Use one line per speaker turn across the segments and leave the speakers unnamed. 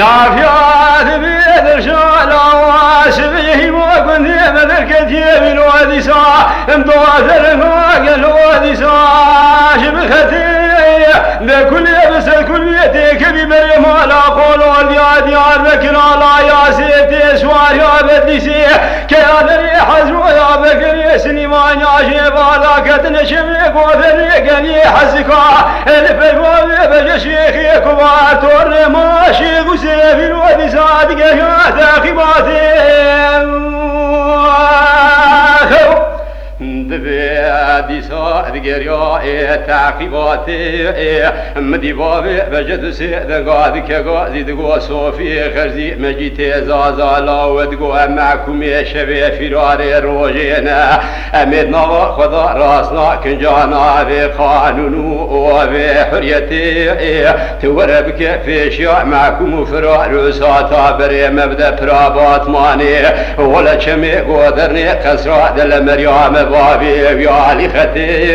نافيات بيد الشالا واسبيه وكنت مذكت يبي الوادي سا امضوات الفاق الوادي سا شبختي لكل يبس الكل يتيك ببري ما لا قولوا الديار بكر لا يا سيتي سوار يا بديسي كيان ريح زو يا بكر سليمان يا شيبا ذاك تنشمك وفريق لي حزكا الفقوى بج شيخي كبار تور ماشي غسيف الودي صادق يا تاخباتي دبي صادق يا تعقيباتي مدي بابي بجد سيد قادك قادي دقو صوفي خرزي مجيتي زازا لاود قو معكم يا شبي فراري روجينا امدنا خدا راسنا كنجانا بقانون وبحريتي توربك في شيع معكم فرار ساتا بري مبدا برابات ماني ولا شمي قدرني قصرا دل مريم بابي بيالي ختي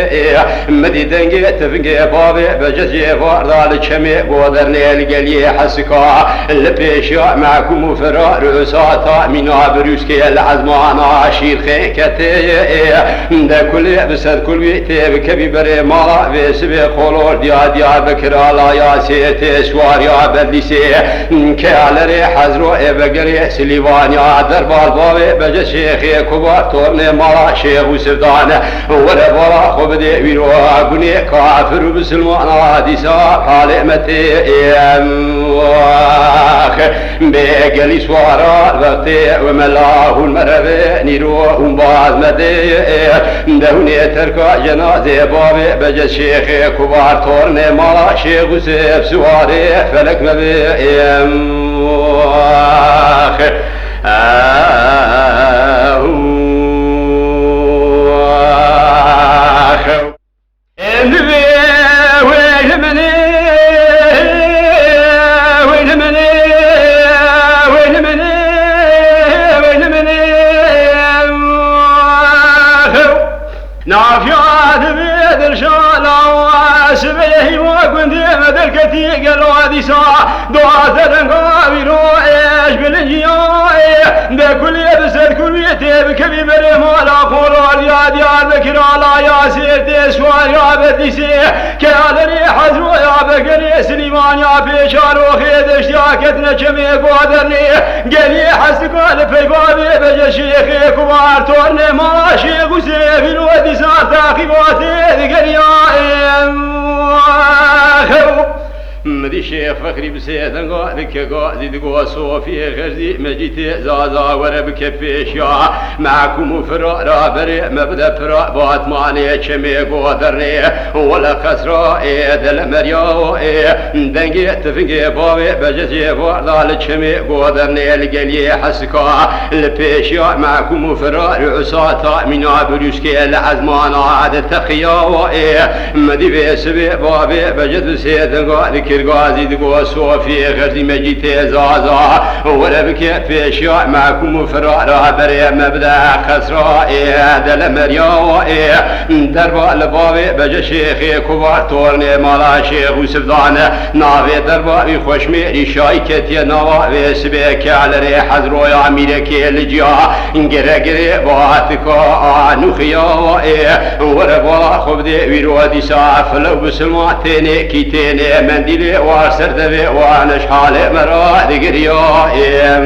مدي دنجي تفنجي بابي بجزي فاردال شمي قدرني القلي حسكا البيشا معكم فرار ساتا منا بروسكي العزمان عشير خيكتي دا كل بسد كل بيتي بكبي بري مالا بسبي قولور ديا بكرا لا يا سيتي سوار يا بدلسي كالري حزرو بقري سليوان يا دربال بابي بجا شيخي كبار تورني مالا شيخ وسفدان ولا بلا خبدي ويرو قني كافر بسلمان عادسا حالمتي بقلي سوارا الوقتي وملاه المربي نيرو ومباز مدي دهوني تركا جنازي بابي بجا شيخي كبار تورني مالا شيخ وسيف سواري فلك مبي نافيات بيد الشالا واسبيه وكنت مدركتي قالوا سا دوات القابل ايش بالجياء بكل يبس الكل يتيب كبي بري مولا قولوا يا بكر لا يا سيرتي سوار يا بديسي كان ريح زو يا بكر سليمان يا بيشار وخيد اشتاكتنا شمي قادرني قالي حسك في بابي بجا شيخي كبار تورني ماشي غسيف الودي صار تعقيباتي ذكريا مدي شيخ فخري بسيدن قادك قادي دقو صوفي خرزي مجيتي زازا وربك فيشيا معكم فرارا بري مبدا فرا باتماني شمي قدرني ولا خسرا دل مريا دنجي تفنجي بابي بجزي فردال شمي قدرني القلي حسكا الفيشيا معكم فرار عصاتا من عبريسكي العزمان عاد تخيا مدي بيسبي بابي بجد سيدن قادك الغازي دقو صوفي غزي مجيتي زازا وربك في شيع معكم فرارا بري مبدا خسرا دل مريا دربا لبابي بجا شيخي كبار تورني مالا شيخ وسفدان ناوي دربا خوشمي رشايكتي ناوي سبيك على ري حزرو يا ميركي لجيا انقرقري باتكا نخيا وربا خبدي ويرودي ساف لو بسلماتيني كيتيني منديلي وارسر دبي وانش حالي مراد قريا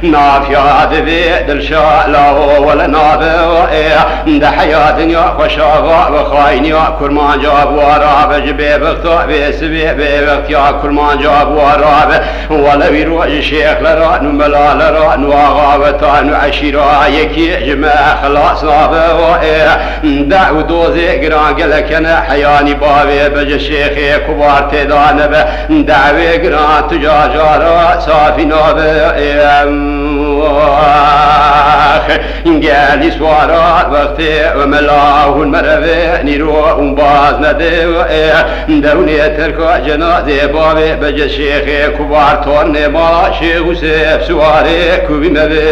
نافيا دبي دلشا لا ولا نابي ده حياة يا خشاغا وخاين يا كرمان جاب وراب جبي بغطا بيسبي بغط يا كرمان جاب وراب ولا بيروج شيخ لرا نملا لرا نواغا وطان عشيرا يكي جماع خلاص نابي دعو دوزي قران قلك انا حياني بابي بجا شيخي كبار تدانب دعوي قران تجاجارا صافي نابي قالي سوارا وقتي وملاه المربي نيرو ومباز ندي دوني تركا جنازي بابي بجا شيخي كبار توني ما شيخ وسيف سواري كوبي نبي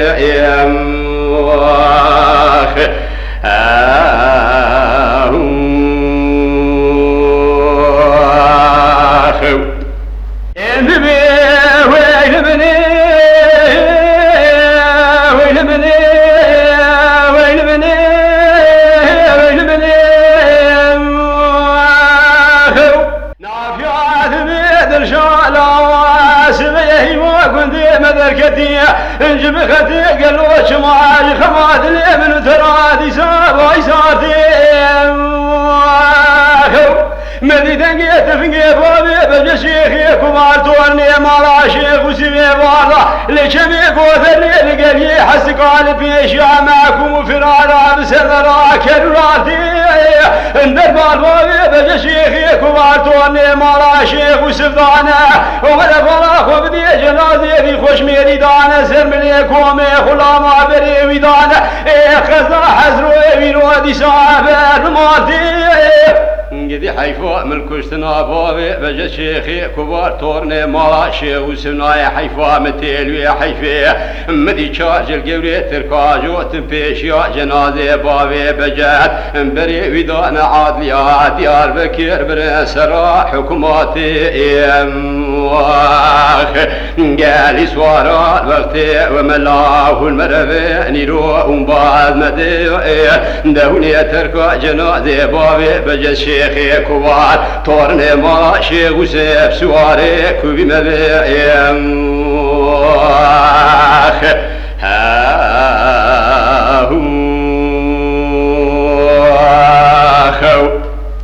in the قدر شالا سبيه وكنت مدركتي انجب ختي قلوش معاج خماد الابن ترادي سابا يسارتي مدي تنقيت فنقي بابي بجا شيخي كبار توني مالا شيخ وسيبي بارا لشمي قوثري لقلي حسك على بيشا معكم فرارا بسررا كرراتي اندر بابي بجا شيخي كبار توني مالا شيخ وسفدانا ومدى فراخ وبدي جنازي في خوش ميري دانا سرملي كومي خلاما بري ويدانا خزا حزرو ويرودي سابر ماتي قدي حيفا من كشتنا بابي بجا شيخي كبار تورني مالا شيخ وسناي حيفا متيلوي حيفي مدي شاج القوري تركاجو تنبيشيا جنازي بابي بجات بري ويدان عادليا ديار بكير بري سرا حكوماتي قالي سوارا الوقتي وملاه المرفي نيرو ومباد مدي دهوني تركا جنازي بابي بجا شيخي كبار تورني ما شيخ وسيف سواري كوبي مبي